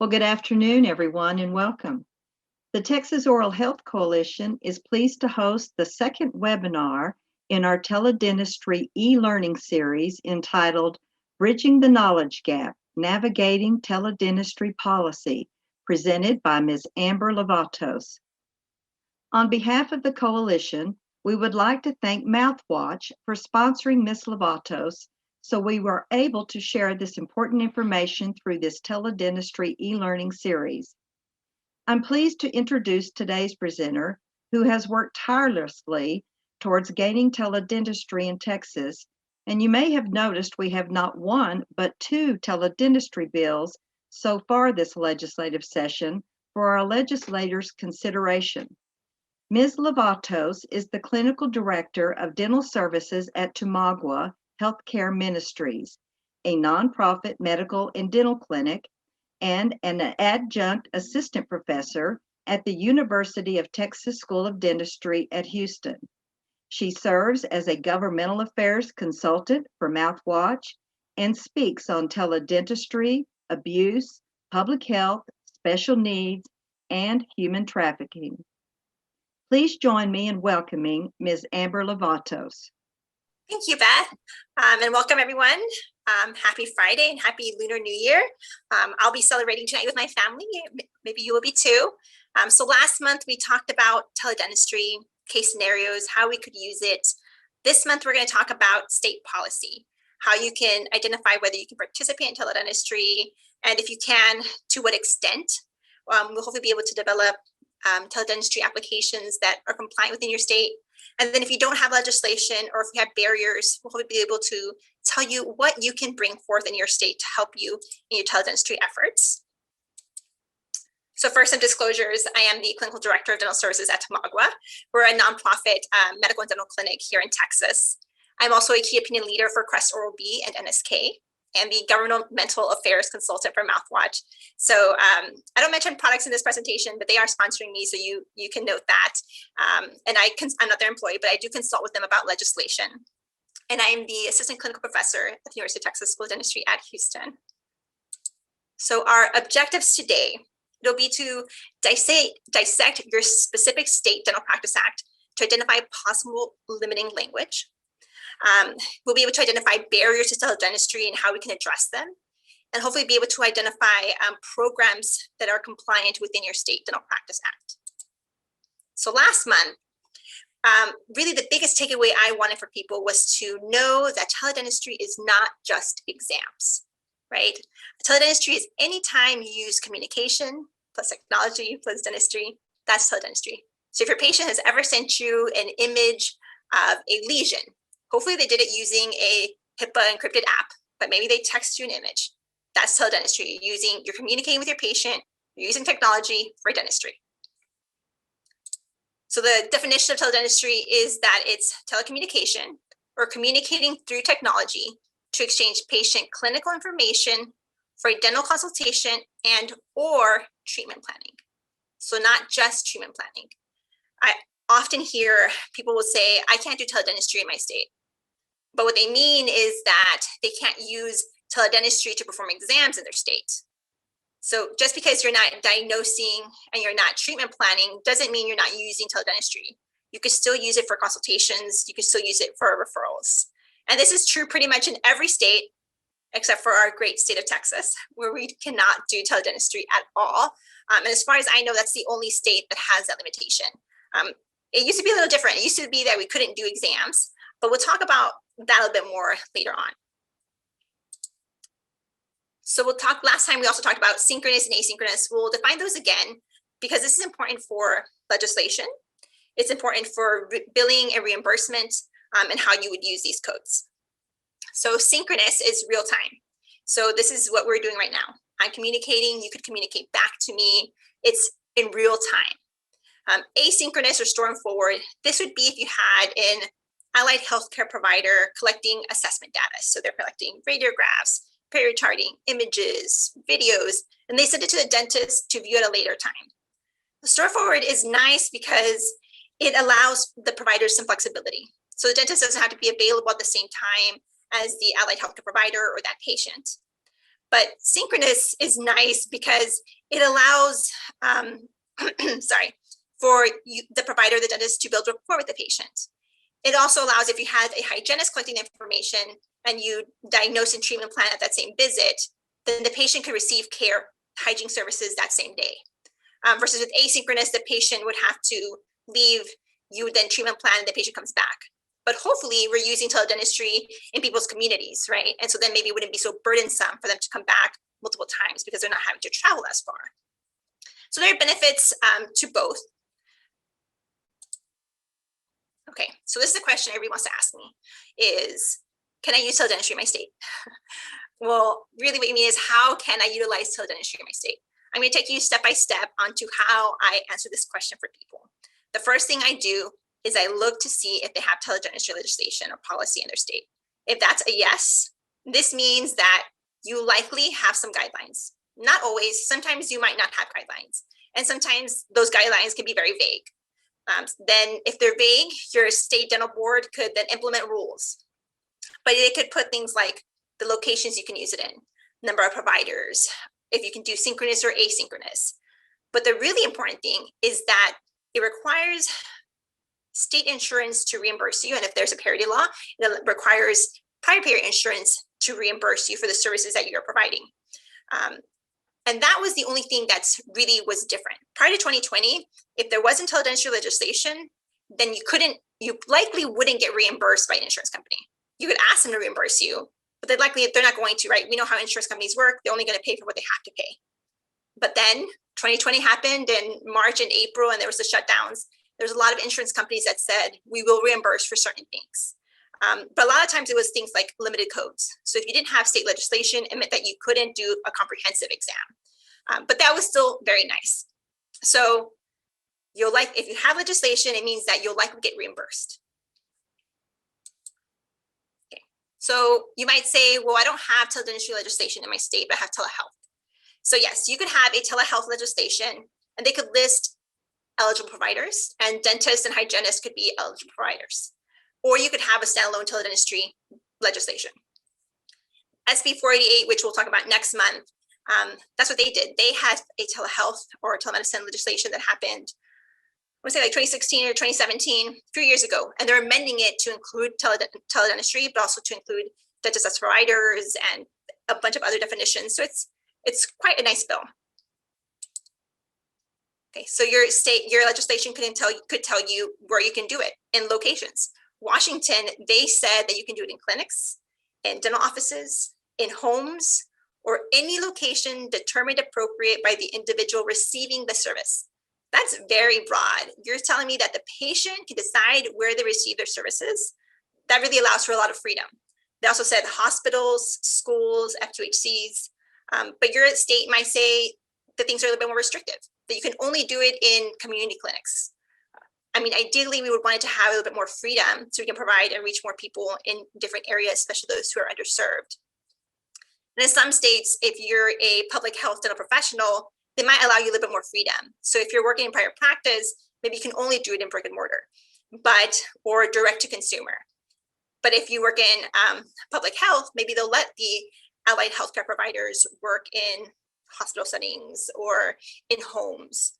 Well, good afternoon, everyone, and welcome. The Texas Oral Health Coalition is pleased to host the second webinar in our Teledentistry e-learning series entitled Bridging the Knowledge Gap, Navigating Teledentistry Policy, presented by Ms. Amber Levatos. On behalf of the coalition, we would like to thank Mouthwatch for sponsoring Ms. Levatos so we were able to share this important information through this teledentistry e-learning series. I'm pleased to introduce today's presenter, who has worked tirelessly towards gaining teledentistry in Texas, and you may have noticed we have not one, but two teledentistry bills so far this legislative session for our legislators' consideration. Ms. Levatos is the Clinical Director of Dental Services at Tumagua Healthcare Ministries, a nonprofit medical and dental clinic, and an adjunct assistant professor at the University of Texas School of Dentistry at Houston. She serves as a governmental affairs consultant for Mouthwatch and speaks on teledentistry, abuse, public health, special needs, and human trafficking. Please join me in welcoming Ms. Amber Levatos. Thank you, Beth, and welcome everyone. Happy Friday and happy Lunar New Year. I'll be celebrating tonight with my family. Maybe you will be too. So last month we talked about teledentistry, case scenarios, how we could use it. This month we're going to talk about state policy, how you can identify whether you can participate in teledentistry, and if you can, to what extent. We'll hopefully be able to develop teledentistry applications that are compliant within your state. And then if you don't have legislation or if you have barriers, we'll be able to tell you what you can bring forth in your state to help you in your teledentistry efforts. So first, some disclosures. I am the Clinical Director of Dental Services at Tumagua. We're a nonprofit medical and dental clinic here in Texas. I'm also a key opinion leader for Crest Oral B and NSK, and the Governmental Affairs Consultant for Mouthwatch. So I don't mention products in this presentation, but they are sponsoring me, so you can note that. And I'm not their employee, but I do consult with them about legislation. And I am the Assistant Clinical Professor at the University of Texas School of Dentistry at Houston. So our objectives today, it'll be to dissect your specific state Dental Practice Act to identify possible limiting language. We'll be able to identify barriers to teledentistry and how we can address them, and hopefully be able to identify programs that are compliant within your state Dental Practice Act. So last month, really the biggest takeaway I wanted for people was to know that teledentistry is not just exams, right? Teledentistry is any time you use communication plus technology plus dentistry, that's teledentistry. So if your patient has ever sent you an image of a lesion, hopefully they did it using a HIPAA encrypted app, but maybe they text you an image. That's teledentistry. You're communicating with your patient, you're using technology for dentistry. So the definition of teledentistry is that it's telecommunication or communicating through technology to exchange patient clinical information for a dental consultation and or treatment planning. So not just treatment planning. I often hear people will say, I can't do teledentistry in my state. But what they mean is that they can't use teledentistry to perform exams in their state. So just because you're not diagnosing and you're not treatment planning doesn't mean you're not using teledentistry. You could still use it for consultations. You could still use it for referrals. And this is true pretty much in every state, except for our great state of Texas, where we cannot do teledentistry at all. And as far as I know, that's the only state that has that limitation. It used to be a little different. It used to be that we couldn't do exams, but we'll talk about that a little bit more later on. So last time we also talked about synchronous and asynchronous. We'll define those again because this is important for legislation. It's important for billing and reimbursement and how you would use these codes. So synchronous is real time. So this is what we're doing right now. I'm communicating, you could communicate back to me. It's in real time. Asynchronous or store and forward, this would be if you had an allied healthcare provider collecting assessment data. So they're collecting radiographs, period charting, images, videos, and they send it to the dentist to view at a later time. The store forward is nice because it allows the providers some flexibility. So the dentist doesn't have to be available at the same time as the allied healthcare provider or that patient. But synchronous is nice because it allows, for the provider, the dentist, to build rapport with the patient. It also allows, if you have a hygienist collecting information and you diagnose and treatment plan at that same visit, then the patient could receive care hygiene services that same day. Versus with asynchronous, the patient would have to leave, you would then treatment plan, and the patient comes back. But hopefully we're using teledentistry in people's communities, right? And so then maybe it wouldn't be so burdensome for them to come back multiple times because they're not having to travel as far. So there are benefits to both. Okay, so this is a question everyone wants to ask me is, can I use teledentistry in my state? Well, really what you mean is, how can I utilize teledentistry in my state? I'm going to take you step by step onto how I answer this question for people. The first thing I do is I look to see if they have teledentistry legislation or policy in their state. If that's a yes, this means that you likely have some guidelines. Not always, sometimes you might not have guidelines. And sometimes those guidelines can be very vague. Then if they're vague, your state dental board could then implement rules. But it could put things like the locations you can use it in, number of providers, if you can do synchronous or asynchronous. But the really important thing is that it requires state insurance to reimburse you. And if there's a parity law, it requires private payer insurance to reimburse you for the services that you're providing. And that was the only thing that's really was different. Prior to 2020, if there wasn't teledentistry legislation, then you likely wouldn't get reimbursed by an insurance company. You could ask them to reimburse you, but they're not going to, right? We know how insurance companies work. They're only going to pay for what they have to pay. But then 2020 happened in March and April, and there was the shutdowns. There's a lot of insurance companies that said, we will reimburse for certain things. But a lot of times it was things like limited codes. So if you didn't have state legislation, it meant that you couldn't do a comprehensive exam. But that was still very nice. So if you have legislation, it means that you'll likely get reimbursed. Okay. So you might say, well, I don't have teledentistry legislation in my state, but I have telehealth. So yes, you could have a telehealth legislation, and they could list eligible providers, and dentists and hygienists could be eligible providers. Or you could have a standalone teledentistry legislation. SB 488, which we'll talk about next month, that's what they did. They had a telehealth or telemedicine legislation that happened, I would say like 2016 or 2017, a few years ago, and they're amending it to include teledentistry, but also to include dentists as providers and a bunch of other definitions. So it's quite a nice bill. Okay, so your legislation could tell you where you can do it in locations. Washington, they said that you can do it in clinics, in dental offices, in homes, or any location determined appropriate by the individual receiving the service. That's very broad. You're telling me that the patient can decide where they receive their services. That really allows for a lot of freedom. They also said hospitals, schools, F2HCs, but your state might say that things are a little bit more restrictive, that you can only do it in community clinics. I mean, ideally, we would want it to have a little bit more freedom so we can provide and reach more people in different areas, especially those who are underserved. And in some states, if you're a public health dental professional, they might allow you a little bit more freedom. So if you're working in private practice, maybe you can only do it in brick and mortar, or direct to consumer. But if you work in public health, maybe they'll let the allied healthcare providers work in hospital settings or in homes.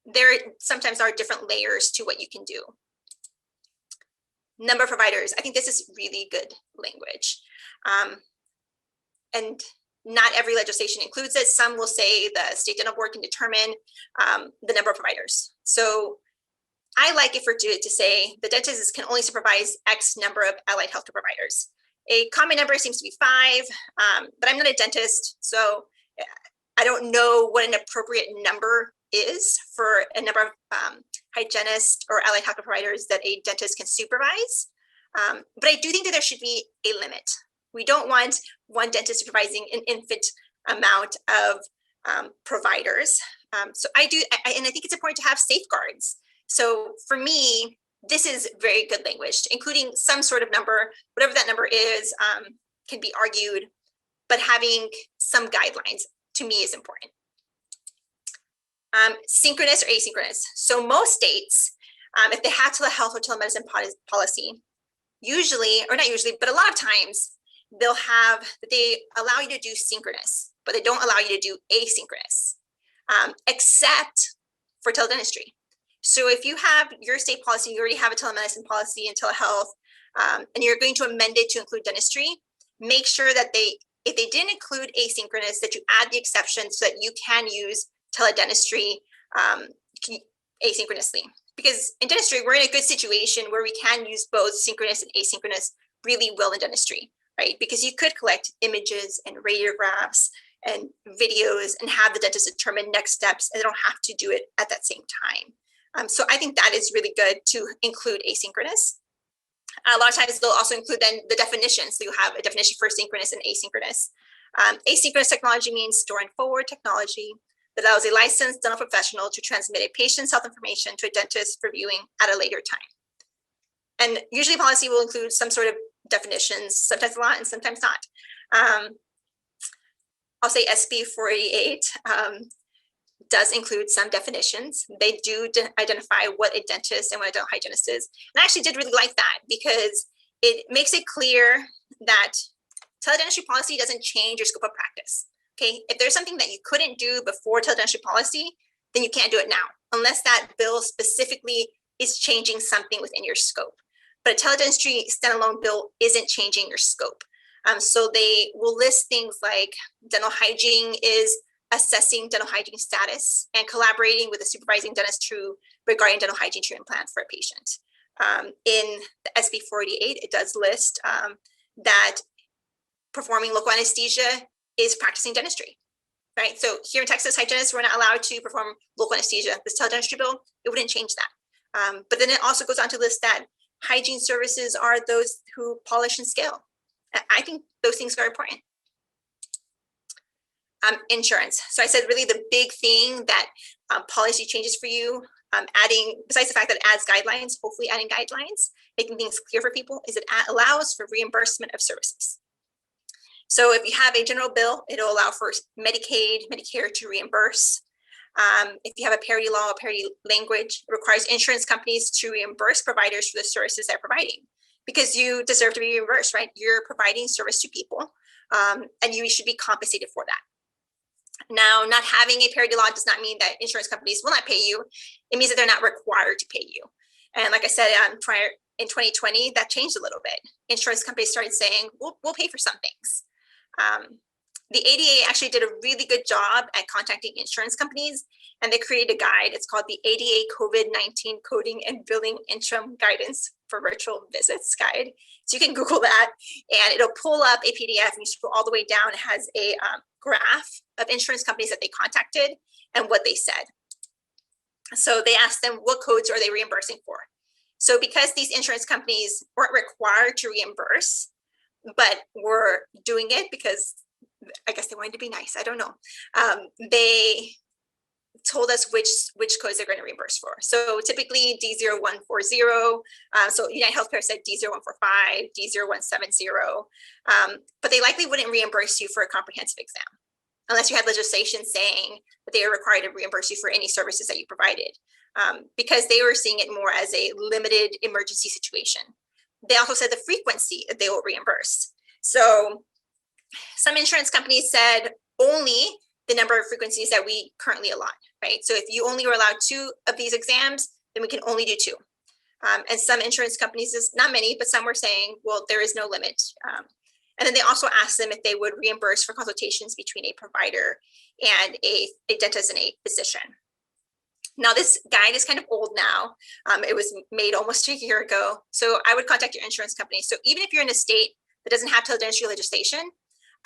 There sometimes are different layers to what you can do. Number of providers. I think this is really good language. And not every legislation includes it. Some will say the state dental board can determine the number of providers. So I like it to say the dentist can only supervise X number of allied healthcare providers. A common number seems to be 5, but I'm not a dentist, so I don't know what an appropriate number is for a number of hygienists or allied healthcare providers that a dentist can supervise. But I do think that there should be a limit. We don't want one dentist supervising an infinite amount of providers. So I think it's important to have safeguards. So for me, this is very good language, including some sort of number, whatever that number is, can be argued, but having some guidelines to me is important. Synchronous or asynchronous. So most states, if they have telehealth or telemedicine policy, usually, or not usually, but a lot of times, they allow you to do synchronous, but they don't allow you to do asynchronous, except for teledentistry. So if you have your state policy, you already have a telemedicine policy and telehealth, and you're going to amend it to include dentistry, make sure that if they didn't include asynchronous, that you add the exception so that you can use teledentistry asynchronously. Because in dentistry, we're in a good situation where we can use both synchronous and asynchronous really well in dentistry, right? Because you could collect images and radiographs and videos and have the dentist determine next steps, and they don't have to do it at that same time. So I think that is really good to include asynchronous. A lot of times they'll also include then the definition. So you have a definition for synchronous and asynchronous. Asynchronous technology means store and forward technology that allows a licensed dental professional to transmit a patient's health information to a dentist for viewing at a later time. And usually policy will include some sort of definitions, sometimes a lot and sometimes not. I'll say SB 488 does include some definitions. They do identify what a dentist and what a dental hygienist is. And I actually did really like that because it makes it clear that teledentistry policy doesn't change your scope of practice. Okay, if there's something that you couldn't do before teledentistry policy, then you can't do it now, unless that bill specifically is changing something within your scope. But a teledentistry standalone bill isn't changing your scope. So they will list things like dental hygiene is assessing dental hygiene status and collaborating with a supervising dentist regarding dental hygiene treatment plan for a patient. In the SB 488, it does list that performing local anesthesia is practicing dentistry, right? So here in Texas, hygienists, we're not allowed to perform local anesthesia. This teledentistry bill, it wouldn't change that. But then it also goes on to list that hygiene services are those who polish and scale. I think those things are important. Insurance. So I said really the big thing that policy changes for you, adding, besides the fact that it adds guidelines, hopefully adding guidelines, making things clear for people, is it allows for reimbursement of services. So if you have a general bill, it'll allow for Medicaid, Medicare to reimburse. If you have a parity law, a parity language, it requires insurance companies to reimburse providers for the services they're providing, because you deserve to be reimbursed, right? You're providing service to people, and you should be compensated for that. Now, not having a parity law does not mean that insurance companies will not pay you. It means that they're not required to pay you. And like I said, prior in 2020, that changed a little bit. Insurance companies started saying, we'll pay for some things. The ADA actually did a really good job at contacting insurance companies, and they created a guide. It's called the ADA COVID-19 Coding and Billing Interim Guidance for Virtual Visits Guide. So you can Google that, and it'll pull up a PDF, and you scroll all the way down. It has a graph of insurance companies that they contacted and what they said. So they asked them, what codes are they reimbursing for? So because these insurance companies weren't required to reimburse, but were doing it because I guess they wanted to be nice, I don't know, they told us which codes they're going to reimburse for. So typically D0140, so United Healthcare said D0145, D0170, but they likely wouldn't reimburse you for a comprehensive exam unless you had legislation saying that they are required to reimburse you for any services that you provided, because they were seeing it more as a limited emergency situation. They also said the frequency that they will reimburse. So some insurance companies said only the number of frequencies that we currently allot, right? So if you only were allowed 2 of these exams, then we can only do 2. And some insurance companies, not many, but some were saying, well, there is no limit. And then they also asked them if they would reimburse for consultations between a provider and a dentist and a physician. Now, this guide is kind of old now. It was made almost a year ago. So I would contact your insurance company. So even if you're in a state that doesn't have teledentistry legislation,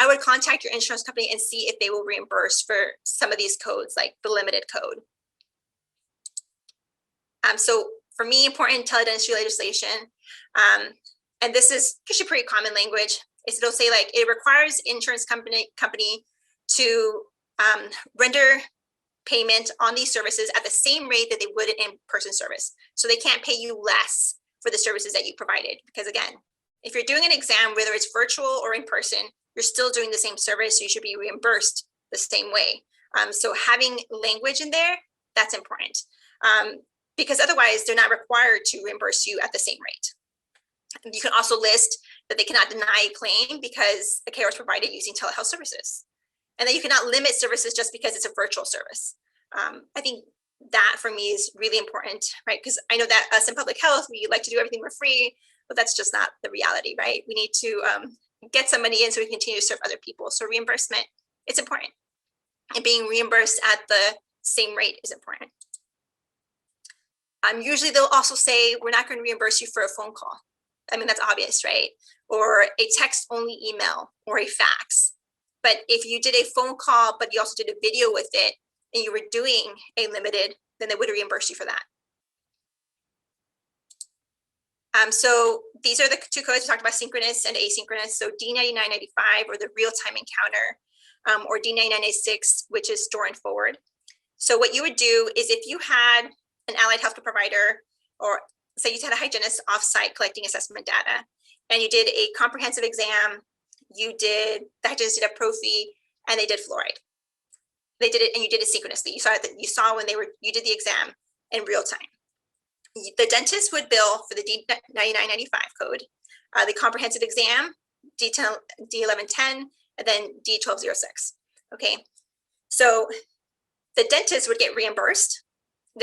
I would contact your insurance company and see if they will reimburse for some of these codes, like the limited code. So for me, important teledentistry legislation, and this is actually pretty common language, is it'll say like it requires insurance company to render payment on these services at the same rate that they would an in-person service. So they can't pay you less for the services that you provided. Because again, if you're doing an exam, whether it's virtual or in person, you're still doing the same service, so you should be reimbursed the same way. So having language in there, that's important. Because otherwise they're not required to reimburse you at the same rate. You can also list that they cannot deny a claim because the care was provided using telehealth services, and that you cannot limit services just because it's a virtual service. I think that for me is really important, right? Because I know that us in public health, we like to do everything for free, but that's just not the reality, right? We need to get some money in so we can continue to serve other people. So reimbursement, it's important. And being reimbursed at the same rate is important. Usually they'll also say, we're not going to reimburse you for a phone call. I mean, that's obvious, right? Or a text only email or a fax. But if you did a phone call, but you also did a video with it, and you were doing a limited, then they would reimburse you for that. So these are the two codes we talked about, synchronous and asynchronous. So D9995, or the real-time encounter, or D9996, which is store and forward. So what you would do is, if you had an allied healthcare provider, or say you had a hygienist offsite collecting assessment data, and you did a comprehensive exam, the hygienist did a prophy, and they did fluoride. They did it, and you did it synchronously. You saw when you did the exam in real time. The dentist would bill for the D9995 code, the comprehensive exam, D1110, and then D1206. Okay, so the dentist would get reimbursed.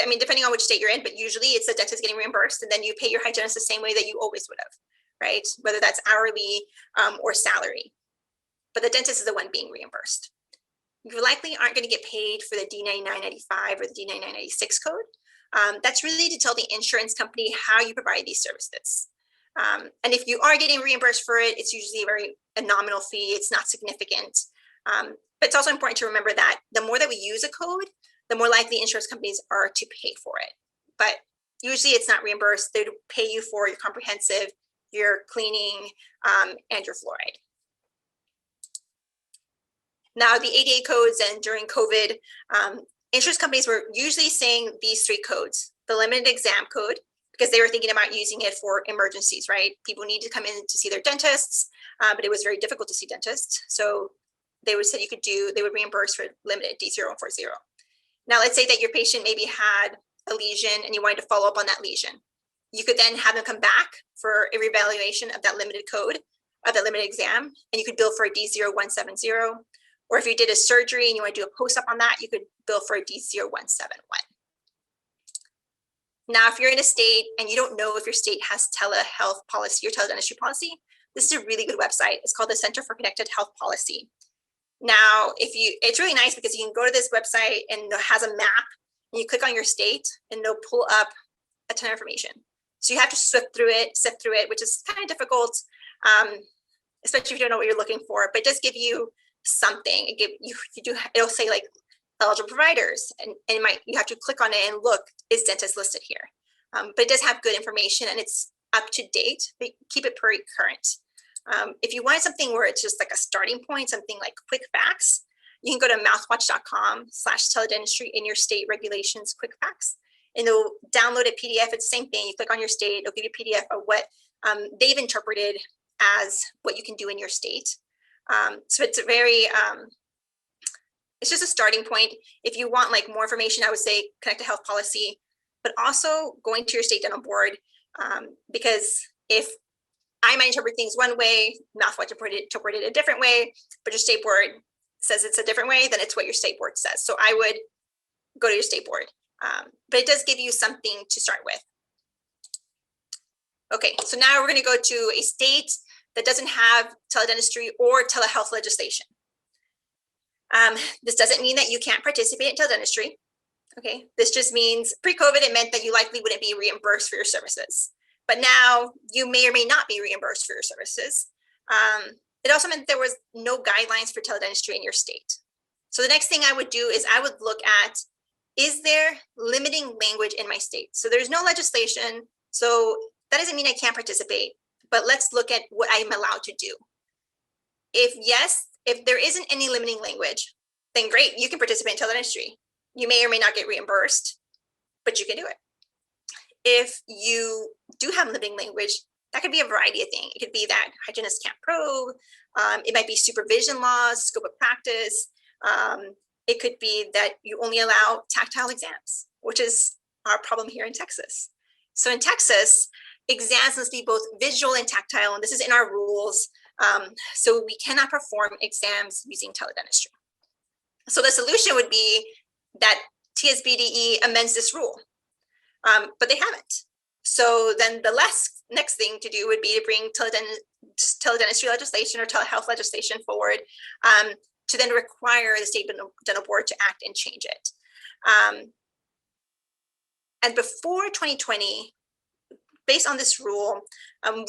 I mean, depending on which state you're in, but usually it's the dentist getting reimbursed, and then you pay your hygienist the same way that you always would have, right? Whether that's hourly or salary. But the dentist is the one being reimbursed. You likely aren't going to get paid for the D9995 or the D9996 code. That's really to tell the insurance company how you provide these services. And if you are getting reimbursed for it, it's usually a nominal fee. It's not significant. But it's also important to remember that the more that we use a code, the more likely insurance companies are to pay for it. But usually it's not reimbursed. They pay you for your comprehensive, your cleaning, and your fluoride. Now, the ADA codes, and during COVID, insurance companies were usually saying these three codes: the limited exam code, because they were thinking about using it for emergencies, right? People need to come in to see their dentists, but it was very difficult to see dentists. So they would say they would reimburse for limited D040. Now, let's say that your patient maybe had a lesion and you wanted to follow up on that lesion. You could then have them come back for a reevaluation of that limited code, of that limited exam, and you could bill for a D0170. Or if you did a surgery and you want to do a post-op on that, you could bill for a D0171. Now, if you're in a state and you don't know if your state has telehealth policy or teledentistry policy, this is a really good website. It's called the Center for Connected Health Policy. Now, it's really nice because you can go to this website and it has a map, and you click on your state and they'll pull up a ton of information. So you have to sift through it, which is kind of difficult, especially if you don't know what you're looking for, but it does give you something. It'll say like eligible providers, and you have to click on it and look, is dentist listed here? But it does have good information and it's up to date. They keep it pretty current. If you want something where it's just like a starting point, something like quick facts, you can go to mouthwatch.com/teledentistry in your state regulations quick facts, and it'll download a PDF. It's the same thing. You click on your state, it'll give you a PDF of what they've interpreted as what you can do in your state. So it's it's just a starting point. If you want like more information, I would say Connected Health Policy, but also going to your state dental board, because if I might interpret things one way, MouthWatch interpreted a different way, but your state board says it's a different way, then it's what your state board says. So I would go to your state board, but it does give you something to start with. Okay, so now we're going to go to a state that doesn't have teledentistry or telehealth legislation. This doesn't mean that you can't participate in teledentistry. Okay, this just means pre-COVID, it meant that you likely wouldn't be reimbursed for your services. But now you may or may not be reimbursed for your services. It also meant there was no guidelines for teledentistry in your state. So the next thing I would do is I would look at, is there limiting language in my state? So there's no legislation, so that doesn't mean I can't participate, but let's look at what I'm allowed to do. If yes, if there isn't any limiting language, then great, you can participate in teledentistry. You may or may not get reimbursed, but you can do it. If you do have limiting language, that could be a variety of things. It could be that hygienists can't probe. It might be supervision laws, scope of practice. It could be that you only allow tactile exams, which is our problem here in Texas. So in Texas, exams must be both visual and tactile, and this is in our rules. So we cannot perform exams using teledentistry. So the solution would be that TSBDE amends this rule, but they haven't. So then the next thing to do would be to bring teledentistry legislation or telehealth legislation forward to then require the state dental board to act and change it. And before 2020, based on this rule,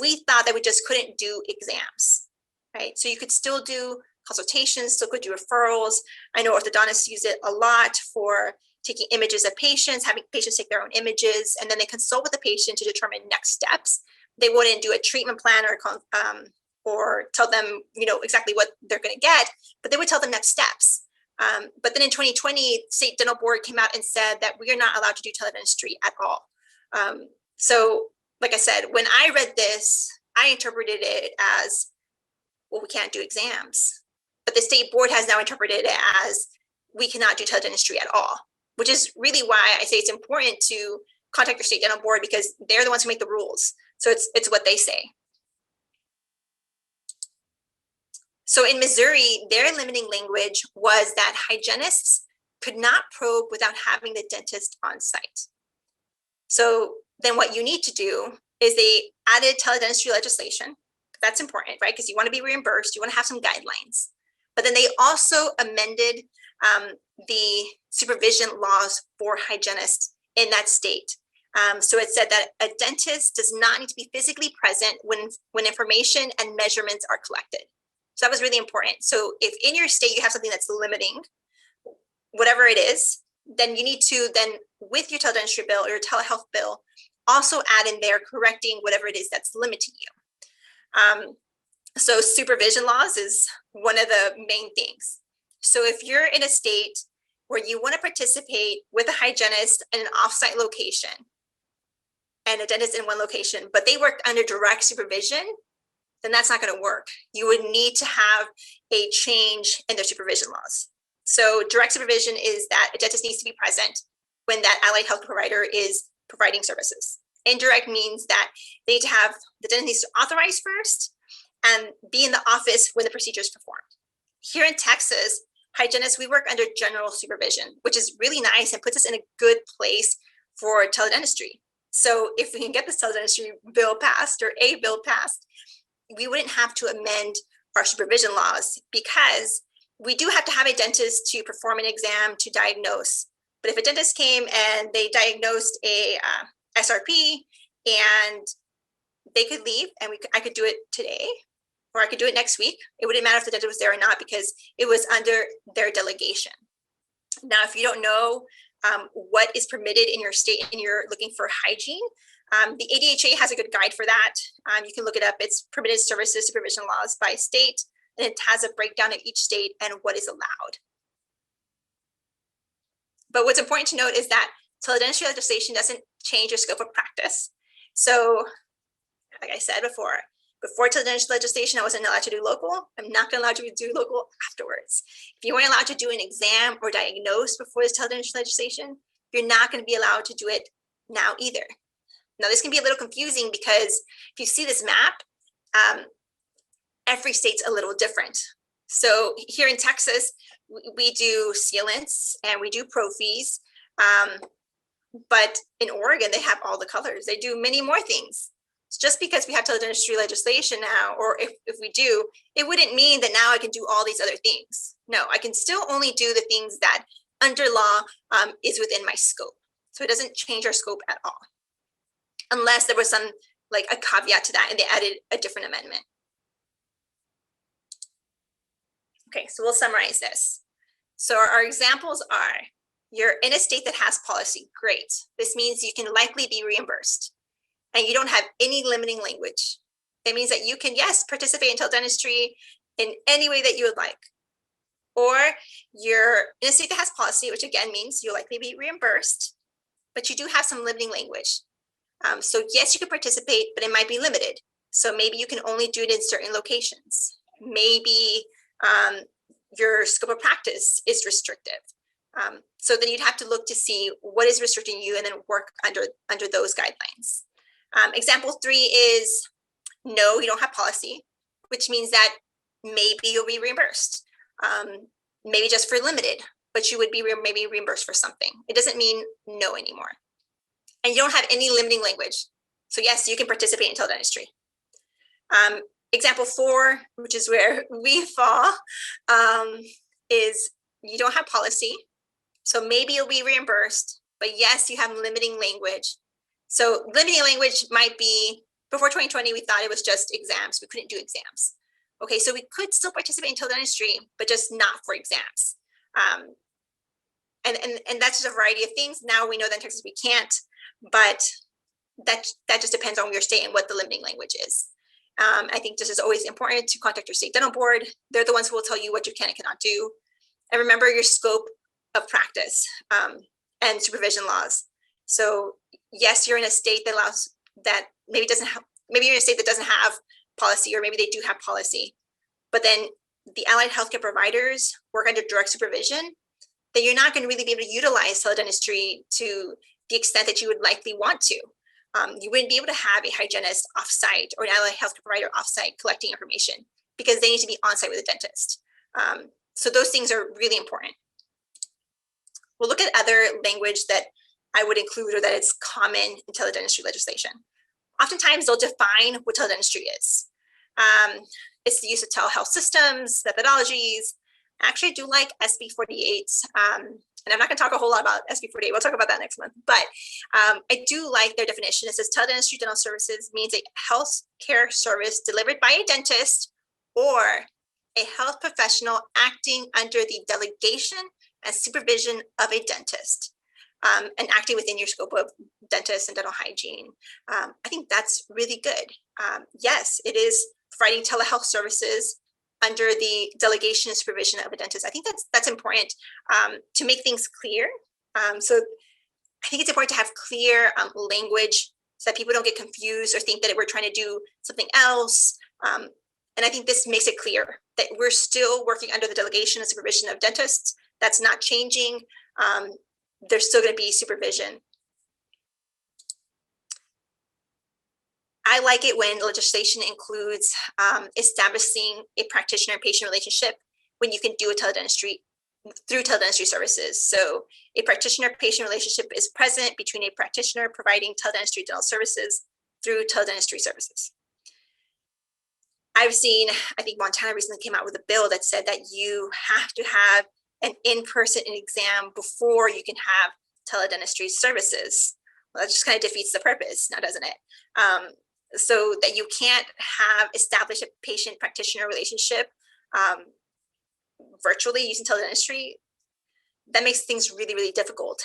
we thought that we just couldn't do exams, right? So you could still do consultations, still could do referrals. I know orthodontists use it a lot for taking images of patients, having patients take their own images, and then they consult with the patient to determine next steps. They wouldn't do a treatment plan or tell them, exactly what they're going to get, but they would tell them next steps. But then in 2020, state dental board came out and said that we are not allowed to do teledentistry at all. So like I said, when I read this, I interpreted it as, well, we can't do exams. But the state board has now interpreted it as we cannot do teledentistry at all, which is really why I say it's important to contact your state dental board, because they're the ones who make the rules. So it's what they say. So in Missouri, their limiting language was that hygienists could not probe without having the dentist on site. So then what you need to do is they added teledentistry legislation. That's important, right? Because you want to be reimbursed, you want to have some guidelines. But then they also amended the supervision laws for hygienists in that state. So it said that a dentist does not need to be physically present when information and measurements are collected. So that was really important. So if in your state you have something that's limiting, whatever it is, then you need to then, with your teledentistry bill or your telehealth bill, also add in there correcting whatever it is that's limiting you. So supervision laws is one of the main things. So if you're in a state where you want to participate with a hygienist in an offsite location and a dentist in one location, but they work under direct supervision, then that's not going to work. You would need to have a change in their supervision laws. So direct supervision is that a dentist needs to be present when that allied health provider is providing services. Indirect means that they need to have, the dentist needs to authorize first and be in the office when the procedure is performed. Here in Texas, hygienists, we work under general supervision, which is really nice and puts us in a good place for teledentistry. So if we can get this teledentistry bill passed or a bill passed, we wouldn't have to amend our supervision laws, because we do have to have a dentist to perform an exam to diagnose. But if a dentist came and they diagnosed a SRP and they could leave and I could do it today, or I could do it next week. It wouldn't matter if the dentist was there or not, because it was under their delegation. Now, if you don't know what is permitted in your state and you're looking for hygiene, the ADHA has a good guide for that. You can look it up. It's permitted services supervision laws by state, and it has a breakdown of each state and what is allowed. But what's important to note is that teledentistry legislation doesn't change your scope of practice. So, like I said before teledentistry legislation, I wasn't allowed to do local. I'm not going to allow to do local afterwards. If you weren't allowed to do an exam or diagnose before this teledentistry legislation, you're not going to be allowed to do it now either. Now, this can be a little confusing, because if you see this map, every state's a little different. So here in Texas, we do sealants and we do prophies. But in Oregon, they have all the colors. They do many more things. It's just because we have teledentistry legislation now, or if we do, it wouldn't mean that now I can do all these other things. No, I can still only do the things that under law is within my scope. So it doesn't change our scope at all, unless there was some, like a caveat to that and they added a different amendment. Okay, so we'll summarize this. So our examples are, you're in a state that has policy, great. This means you can likely be reimbursed and you don't have any limiting language. It means that you can, yes, participate in teledentistry in any way that you would like. Or you're in a state that has policy, which again means you'll likely be reimbursed, but you do have some limiting language. So yes, you can participate, but it might be limited. So maybe you can only do it in certain locations. Maybe your scope of practice is restrictive. So then you'd have to look to see what is restricting you and then work under those guidelines. Example 3 is no, you don't have policy, which means that maybe you'll be reimbursed, maybe just for limited, but you would be maybe reimbursed for something. It doesn't mean no anymore. And you don't have any limiting language. So yes, you can participate in teledentistry. Example 4, which is where we fall, is you don't have policy. So maybe you'll be reimbursed, but yes, you have limiting language. So limiting language might be, before 2020, we thought it was just exams. We couldn't do exams. Okay, so we could still participate in teledentistry, but just not for exams. And that's just a variety of things. Now we know that in Texas we can't, but that just depends on your state and what the limiting language is. I think this is always important to contact your state dental board. They're the ones who will tell you what you can and cannot do. And remember your scope of practice and supervision laws. So yes, you're in a state that allows that maybe doesn't have, maybe you're in a state that doesn't have policy, or maybe they do have policy, but then the allied healthcare providers work under direct supervision, then you're not going to really be able to utilize teledentistry to the extent that you would likely want to. You wouldn't be able to have a hygienist offsite or an allied healthcare provider offsite collecting information because they need to be on site with a dentist. So those things are really important. We'll look at other language that I would include or that it's common in teledentistry legislation. Oftentimes they'll define what teledentistry is. It's the use of telehealth systems, methodologies. Actually, I do like SB 48, and I'm not going to talk a whole lot about SB 48. We'll talk about that next month. But I do like their definition. It says teledentistry dental services means a health care service delivered by a dentist or a health professional acting under the delegation and supervision of a dentist, and acting within your scope of dentist and dental hygiene. I think that's really good. Yes, it is providing telehealth services under the delegation and supervision of a dentist. I think that's important to make things clear. So I think it's important to have clear language so that people don't get confused or think that we're trying to do something else. And I think this makes it clear that we're still working under the delegation and supervision of dentists. That's not changing. There's still going to be supervision. I like it when legislation includes establishing a practitioner and patient relationship when you can do a teledentistry through teledentistry services. So a practitioner-patient relationship is present between a practitioner providing teledentistry dental services through teledentistry services. I've seen, I think Montana recently came out with a bill that said that you have to have an in-person exam before you can have teledentistry services. Well, that just kind of defeats the purpose now, doesn't it? So that you can't have established a patient-practitioner relationship virtually using teledentistry, that makes things really, really difficult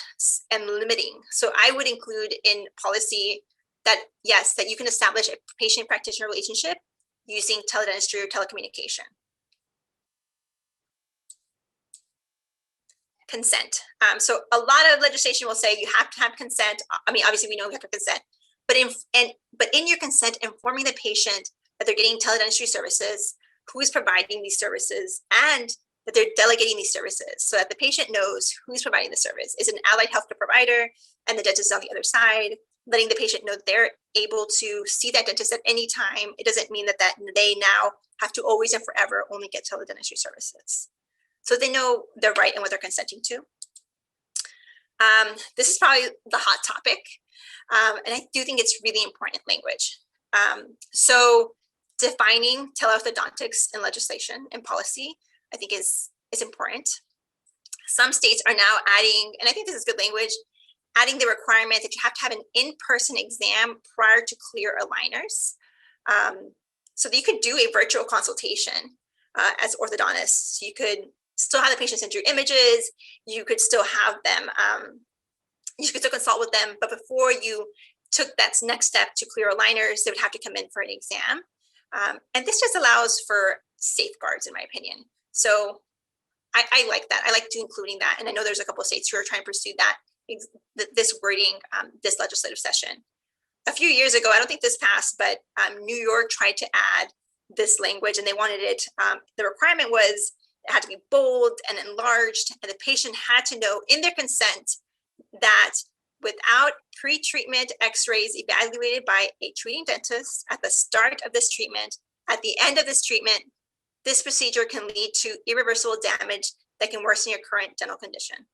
and limiting. So I would include in policy that, yes, that you can establish a patient-practitioner relationship using teledentistry or telecommunication. Consent. So a lot of legislation will say you have to have consent. I mean, obviously we know you have to consent, but in your consent, informing the patient that they're getting teledentistry services, who is providing these services, and that they're delegating these services so that the patient knows who's providing the service. Is it an allied healthcare provider and the dentist is on the other side, letting the patient know they're able to see that dentist at any time. It doesn't mean that they now have to always and forever only get teledentistry services. So they know their right and what they're consenting to. This is probably the hot topic. And I do think it's really important language. So defining teleorthodontics in legislation and policy, I think is important. Some states are now adding, and I think this is good language, adding the requirement that you have to have an in-person exam prior to clear aligners. So that you could do a virtual consultation as orthodontists. You could still have the patient send you images, you could still have them, you could still consult with them, but before you took that next step to clear aligners, they would have to come in for an exam. And this just allows for safeguards, in my opinion. So I like that. I like including that. And I know there's a couple of states who are trying to pursue that, this wording, this legislative session. A few years ago, I don't think this passed, but New York tried to add this language and they wanted it. The requirement was it had to be bold and enlarged, and the patient had to know in their consent that without pre-treatment x-rays evaluated by a treating dentist at the start of this treatment, at the end of this treatment, this procedure can lead to irreversible damage that can worsen your current dental condition.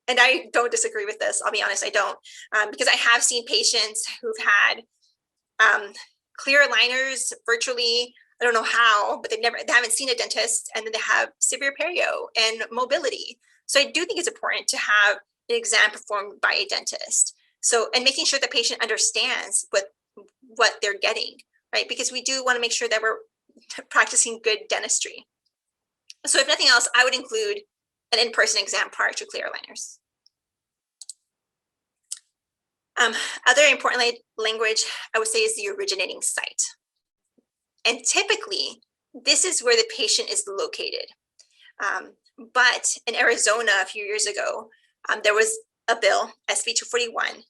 And I don't disagree with this. I'll be honest, I don't, because I have seen patients who've had clear aligners virtually, I don't know how, but they haven't seen a dentist, and then they have severe perio and mobility. So I do think it's important to have an exam performed by a dentist. So, and making sure the patient understands what they're getting, right? Because we do want to make sure that we're practicing good dentistry. So if nothing else, I would include an in-person exam prior to clear aligners. Other important language, I would say, is the originating site. And typically, this is where the patient is located. But in Arizona a few years ago, there was a bill, SB 241,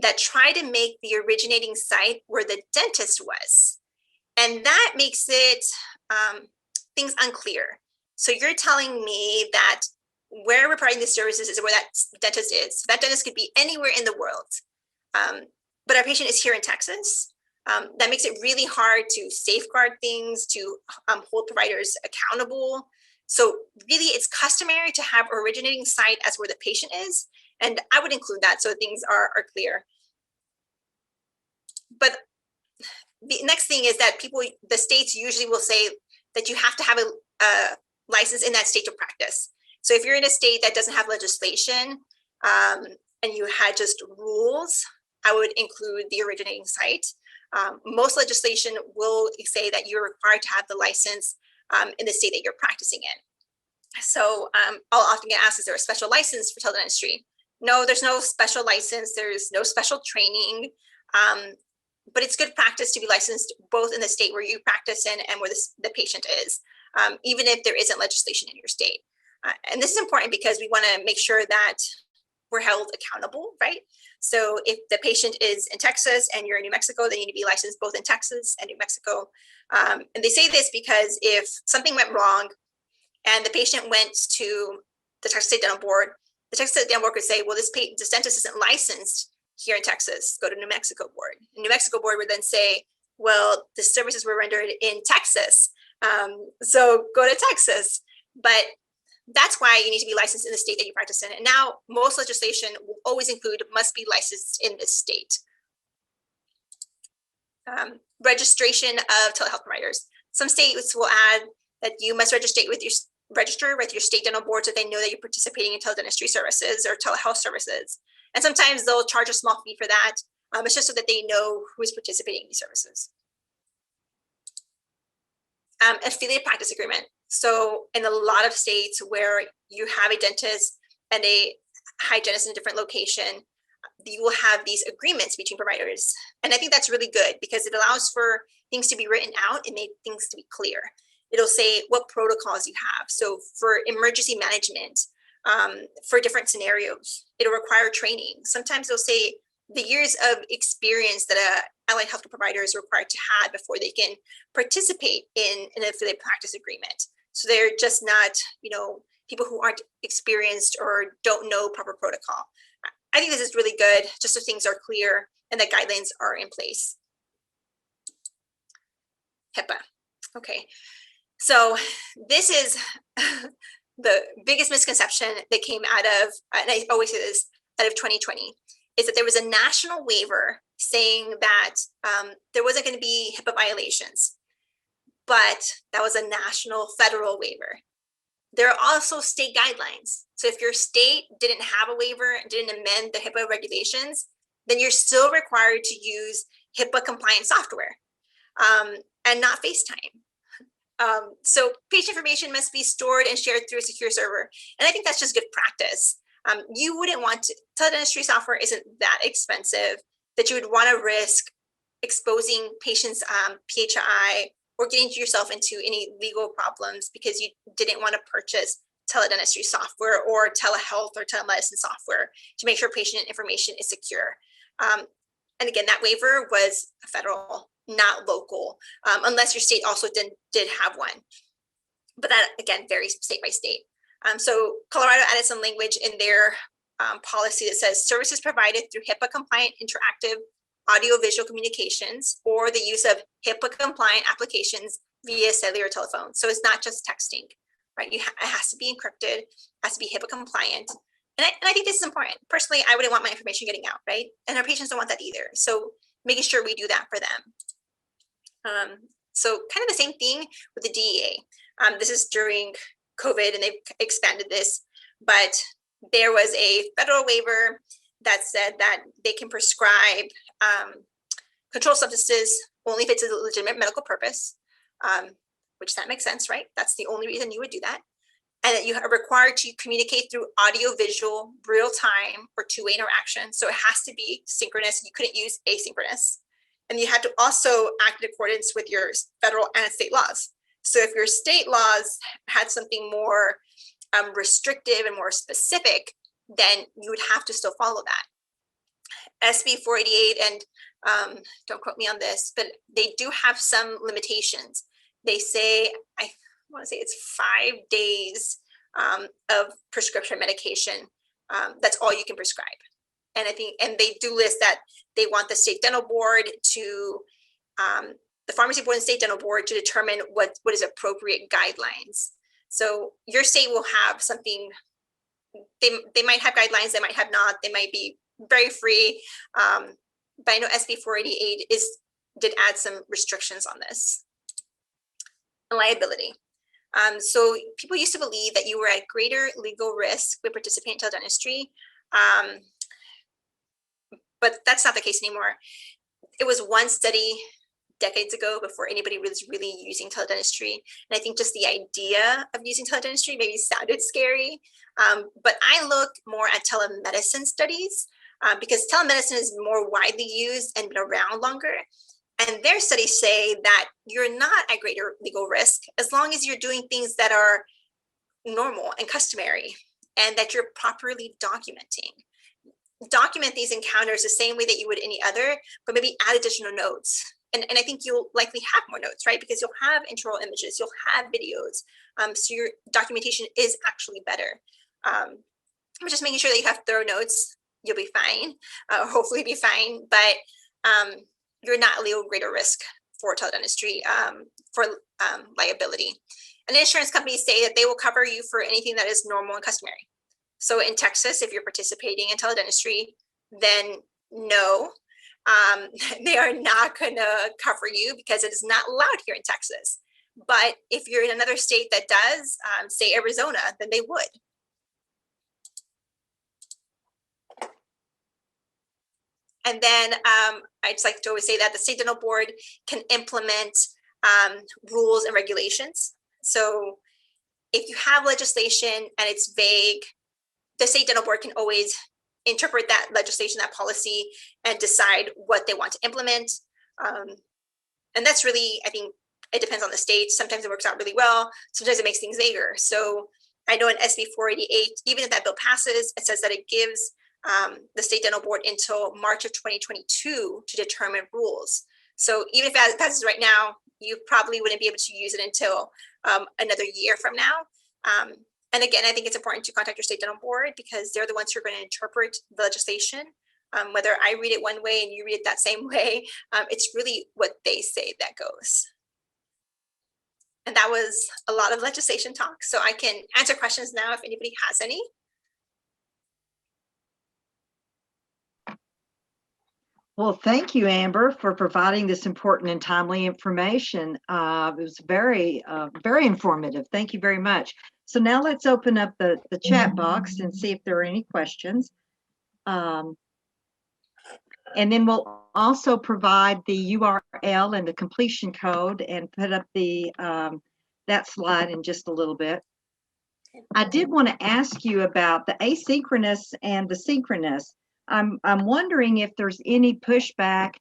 that tried to make the originating site where the dentist was. And that makes it things unclear. So you're telling me that where we're providing the services is where that dentist is. So that dentist could be anywhere in the world. But our patient is here in Texas. That makes it really hard to safeguard things, to hold providers accountable. So really, it's customary to have originating site as where the patient is. And I would include that so things are clear. But the next thing is that the states usually will say that you have to have a license in that state to practice. So if you're in a state that doesn't have legislation and you had just rules, I would include the originating site. Most legislation will say that you're required to have the license in the state that you're practicing in. So I'll often get asked, is there a special license for teledentistry? No, there's no special license. There's no special training. But it's good practice to be licensed both in the state where you practice in and where the patient is, even if there isn't legislation in your state. And this is important because we want to make sure that we're held accountable, right? So if the patient is in Texas and you're in New Mexico, then you need to be licensed both in Texas and New Mexico. And they say this because if something went wrong and the patient went to the Texas State Dental Board, the Texas State Dental Board could say, well, this dentist isn't licensed here in Texas, go to New Mexico Board. The New Mexico Board would then say, well, the services were rendered in Texas, so go to Texas. But that's why you need to be licensed in the state that you practice in. And now most legislation will always include must be licensed in this state. Registration of telehealth providers. Some states will add that you must register with your state dental board so they know that you're participating in teledentistry services or telehealth services. And sometimes they'll charge a small fee for that. It's just so that they know who's participating in these services. Affiliate practice agreement. So in a lot of states where you have a dentist and a hygienist in a different location, you will have these agreements between providers. And I think that's really good because it allows for things to be written out and make things to be clear. It'll say what protocols you have. So for emergency management, for different scenarios, it'll require training. Sometimes they'll say the years of experience that a allied healthcare provider is required to have before they can participate in an affiliate practice agreement. So they're just not, people who aren't experienced or don't know proper protocol. I think this is really good, just so things are clear and the guidelines are in place. HIPAA. Okay, so this is the biggest misconception that came out of, and I always say this, out of 2020, is that there was a national waiver saying that there wasn't going to be HIPAA violations, but that was a national federal waiver. There are also state guidelines. So if your state didn't have a waiver and didn't amend the HIPAA regulations, then you're still required to use HIPAA compliant software and not FaceTime. So patient information must be stored and shared through a secure server. And I think that's just good practice. You wouldn't want to, teledentistry software isn't that expensive that you would want to risk exposing patients' PHI or getting yourself into any legal problems because you didn't want to purchase teledentistry software or telehealth or telemedicine software to make sure patient information is secure. And again, that waiver was federal, not local, unless your state also did have one. But that, again, varies state by state. So Colorado added some language in their policy that says services provided through HIPAA compliant interactive audio-visual communications or the use of HIPAA compliant applications via cellular telephone. So it's not just texting, right? It has to be encrypted, has to be HIPAA compliant. And I think this is important. Personally, I wouldn't want my information getting out, right? And our patients don't want that either. So making sure we do that for them. So kind of the same thing with the DEA. This is during COVID and they've expanded this, but there was a federal waiver that said that they can prescribe controlled substances only if it's a legitimate medical purpose, which that makes sense, right? That's the only reason you would do that. And that you are required to communicate through audio, visual, real time, or two-way interaction. So it has to be synchronous. You couldn't use asynchronous. And you had to also act in accordance with your federal and state laws. So if your state laws had something more restrictive and more specific, then you would have to still follow that. SB 488, and don't quote me on this, but they do have some limitations. They say, I want to say it's 5 days of prescription medication. That's all you can prescribe. And I think, and they do list that they want the state dental board to, the pharmacy board and state dental board to determine what is appropriate guidelines. So your state will have something, they might have guidelines, they might have not, they might be very free. But I know SB 488 did add some restrictions on this. Liability. So people used to believe that you were at greater legal risk with participating in teledentistry, but that's not the case anymore. It was one study decades ago before anybody was really using teledentistry. And I think just the idea of using teledentistry maybe sounded scary, but I look more at telemedicine studies because telemedicine is more widely used and been around longer. And their studies say that you're not at greater legal risk as long as you're doing things that are normal and customary and that you're properly documenting. Document these encounters the same way that you would any other, but maybe add additional notes. And I think you'll likely have more notes, right? Because you'll have intraoral images, you'll have videos. So your documentation is actually better. Just making sure that you have thorough notes, you'll be fine, hopefully be fine, but you're not at legal greater risk for teledentistry for liability. And insurance companies say that they will cover you for anything that is normal and customary. So in Texas, if you're participating in teledentistry, then no, they are not going to cover you because it is not allowed here in Texas. But if you're in another state that does, say Arizona, then they would. And then I just like to always say that the state dental board can implement rules and regulations. So if you have legislation and it's vague, the state dental board can always interpret that legislation, that policy, and decide what they want to implement. And that's really, I think, it depends on the state. Sometimes it works out really well. Sometimes it makes things vaguer. So I know in SB 488, even if that bill passes, it says that it gives the state dental board until March of 2022 to determine rules. So even if it passes right now, you probably wouldn't be able to use it until another year from now. And again, I think it's important to contact your state dental board because they're the ones who are going to interpret the legislation. Whether I read it one way and you read it that same way, it's really what they say that goes. And that was a lot of legislation talk. So I can answer questions now if anybody has any. Well, thank you, Amber, for providing this important and timely information. It was very informative. Thank you very much. So now let's open up the chat box and see if there are any questions. And then we'll also provide the URL and the completion code and put up the that slide in just a little bit. I did want to ask you about the asynchronous and the synchronous. I'm wondering if there's any pushback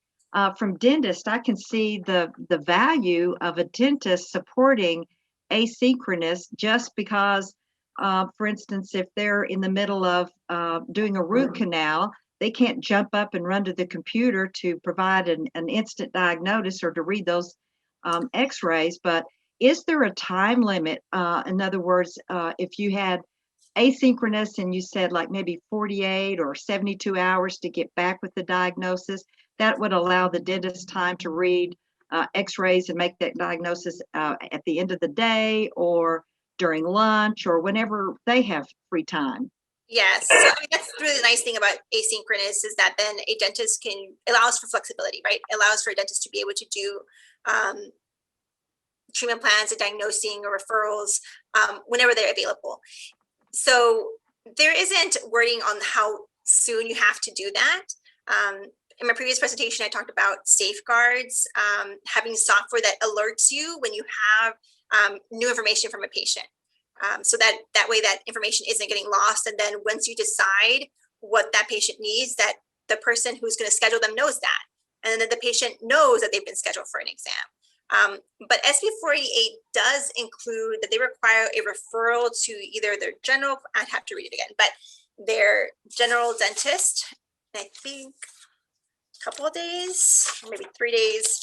from dentists. I can see the value of a dentist supporting asynchronous just because, for instance, if they're in the middle of doing a root canal, they can't jump up and run to the computer to provide an instant diagnosis or to read those x-rays. But is there a time limit? In other words, if you had asynchronous, and you said like maybe 48 or 72 hours to get back with the diagnosis, that would allow the dentist time to read x-rays and make that diagnosis at the end of the day or during lunch or whenever they have free time. Yes, so I mean, that's really the nice thing about asynchronous is that then a dentist can, allows for flexibility, right? It allows for a dentist to be able to do treatment plans and diagnosing or referrals whenever they're available. So there isn't wording on how soon you have to do that. In my previous presentation, I talked about safeguards, having software that alerts you when you have new information from a patient. So that way that information isn't getting lost. And then once you decide what that patient needs, that the person who's going to schedule them knows that. And then the patient knows that they've been scheduled for an exam. But SB 488 does include that they require a referral to either their general, I'd have to read it again, but their general dentist, I think a couple of days, maybe 3 days.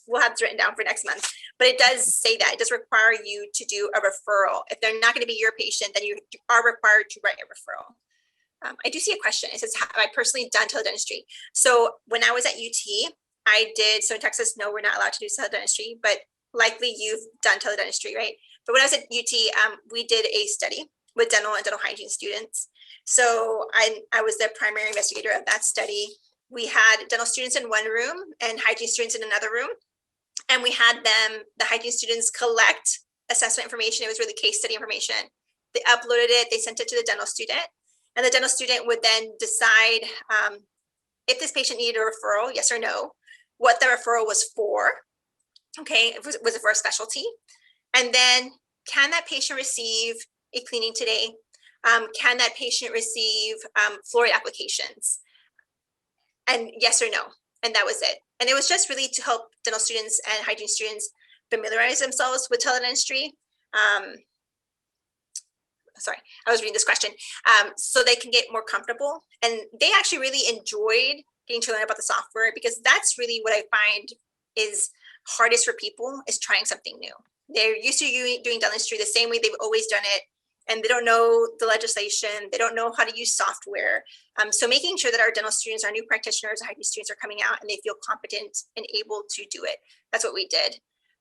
We'll have it written down for next month, but it does say that it does require you to do a referral. If they're not going to be your patient, then you are required to write a referral. I do see a question. It says, have I personally done teledentistry? So when I was at UT, I did, so in Texas, no, we're not allowed to do teledentistry, but likely you've done teledentistry, right? But when I was at UT, we did a study with dental and dental hygiene students. So I was the primary investigator of that study. We had dental students in one room and hygiene students in another room. And we had them, the hygiene students, collect assessment information. It was really case study information. They uploaded it, they sent it to the dental student, and the dental student would then decide if this patient needed a referral, yes or no, what the referral was for, okay, was it for a specialty? And then can that patient receive a cleaning today? Can that patient receive fluoride applications? And yes or no, and that was it. And it was just really to help dental students and hygiene students familiarize themselves with teledentistry. Sorry, I was reading this question. So they can get more comfortable. And they actually really enjoyed getting to learn about the software, because that's really what I find is hardest for people, is trying something new. They're used to doing dentistry the same way they've always done it, and they don't know the legislation, they don't know how to use software. So making sure that our dental students, our new practitioners, hygiene students are coming out and they feel competent and able to do it. That's what we did.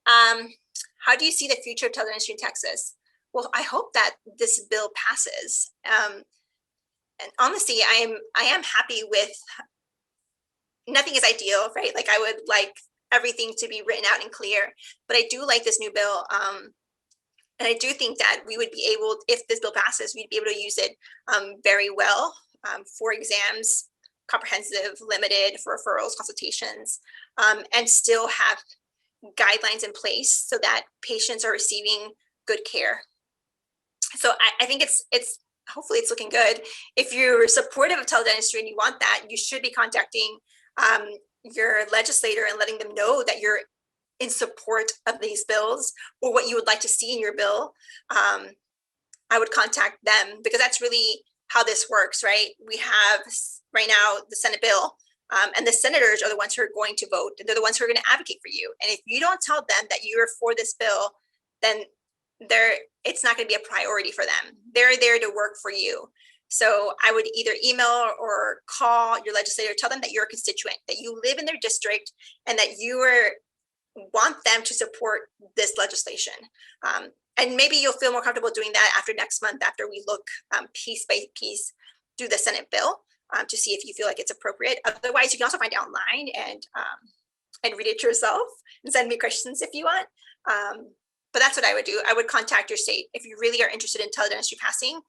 How do you see the future of teledentistry in Texas? Well, I hope that this bill passes. And honestly, I am happy with, nothing is ideal, right? Like I would like everything to be written out and clear, but I do like this new bill. And I do think that we would be able, if this bill passes, we'd be able to use it very well for exams, comprehensive, limited, for referrals, consultations, and still have guidelines in place so that patients are receiving good care. So I think it's hopefully it's looking good. If you're supportive of teledentistry and you want that, you should be contacting your legislator and letting them know that you're in support of these bills or what you would like to see in your bill. I would contact them, because that's really how this works, right? We have right now the Senate bill, and the senators are the ones who are going to vote. They're the ones who are going to advocate for you. And if you don't tell them that you're for this bill, then it's not going to be a priority for them. They're there to work for you. So I would either email or call your legislator, tell them that you're a constituent, that you live in their district, and that you want them to support this legislation. And maybe you'll feel more comfortable doing that after next month, after we look piece by piece through the Senate bill to see if you feel like it's appropriate. Otherwise, you can also find it online and read it yourself and send me questions if you want. But that's what I would do. I would contact your state. If you really are interested in teledentistry passing,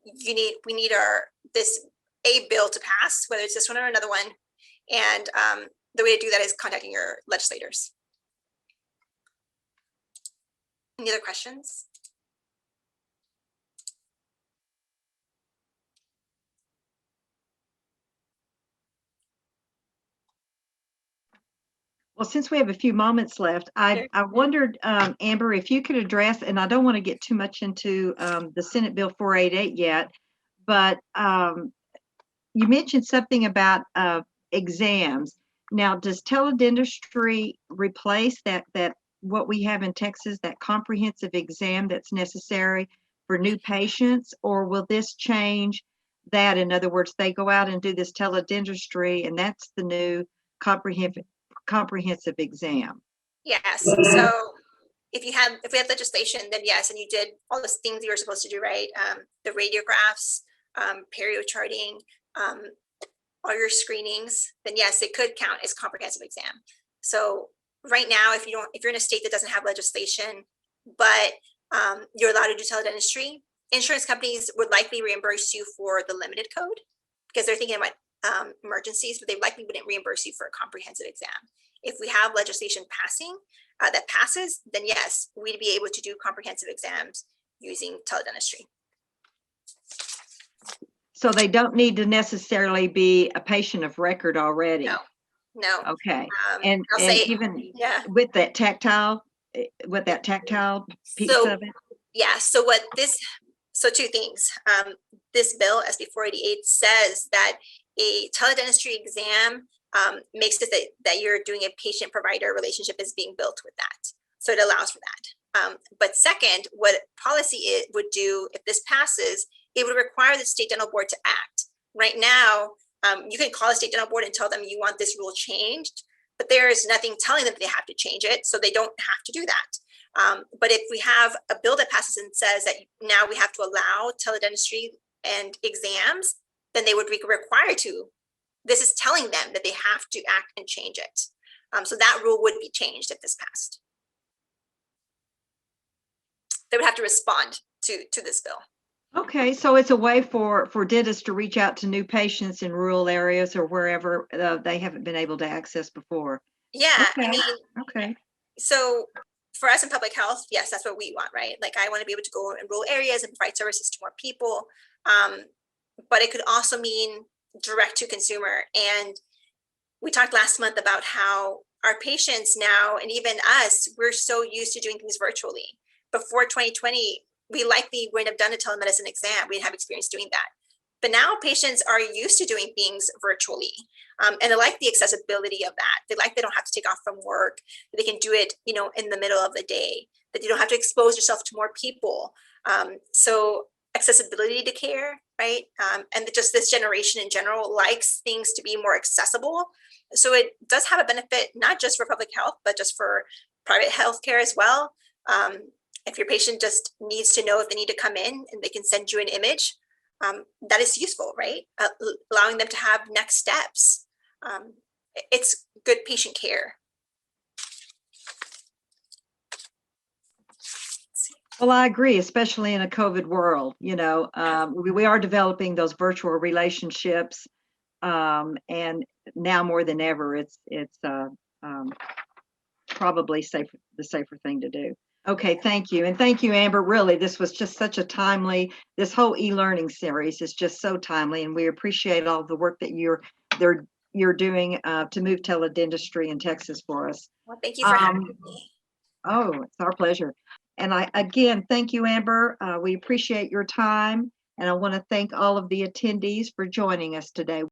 we need a bill to pass, whether it's this one or another one. And the way to do that is contacting your legislators. Any other questions? Well, since we have a few moments left, I wondered, Amber, if you could address, and I don't want to get too much into the Senate Bill 488 yet, but you mentioned something about exams. Now, does teledentistry replace that what we have in Texas, that comprehensive exam that's necessary for new patients, or will this change that? In other words, they go out and do this teledentistry, and that's the new comprehensive exam. Yes. So if we had legislation, then yes, and you did all those things you were supposed to do, right? The radiographs, perio charting, all your screenings, then yes, it could count as comprehensive exam. So right now, if you're in a state that doesn't have legislation, but you're allowed to do teledentistry, insurance companies would likely reimburse you for the limited code because they're thinking about emergencies, but they likely wouldn't reimburse you for a comprehensive exam. If we have legislation passing that passes, then yes, we'd be able to do comprehensive exams using teledentistry. So they don't need to necessarily be a patient of record already? No. Okay. And even yeah, with that tactile piece of it? Yeah, so two things. This bill, SB 488, says that a teledentistry exam makes it that you're doing a patient-provider relationship is being built with that. So it allows for that. But second, what policy it would do if this passes, it would require the state dental board to act. Right now, you can call the state dental board and tell them you want this rule changed, but there is nothing telling them they have to change it, so they don't have to do that. But if we have a bill that passes and says that now we have to allow teledentistry and exams, then they would be required to. This is telling them that they have to act and change it. So that rule would be changed if this passed. They would have to respond to this bill. Okay, so it's a way for dentists to reach out to new patients in rural areas or wherever they haven't been able to access before. Yeah, Okay. I mean, okay. So for us in public health, yes, that's what we want, right? Like I want to be able to go in rural areas and provide services to more people. But it could also mean direct to consumer. And we talked last month about how our patients now, and even us, we're so used to doing things virtually. Before 2020, we likely wouldn't have done a telemedicine exam. We didn't have experience doing that. But now patients are used to doing things virtually. And they like the accessibility of that. They don't have to take off from work. They can do it, in the middle of the day, that you don't have to expose yourself to more people. So accessibility to care, right? And just this generation in general likes things to be more accessible. So it does have a benefit, not just for public health, but just for private healthcare as well. If your patient just needs to know if they need to come in and they can send you an image, that is useful, right? Allowing them to have next steps. It's good patient care. Well, I agree, especially in a COVID world. We are developing those virtual relationships, and now more than ever, it's probably the safer thing to do. Okay, thank you. And thank you, Amber. Really, this was just such a timely, this whole e-learning series is just so timely, and we appreciate all the work that you're doing to move teledentistry in Texas for us. Well, thank you for having me. Oh, it's our pleasure. And again, thank you, Amber. We appreciate your time, and I want to thank all of the attendees for joining us today.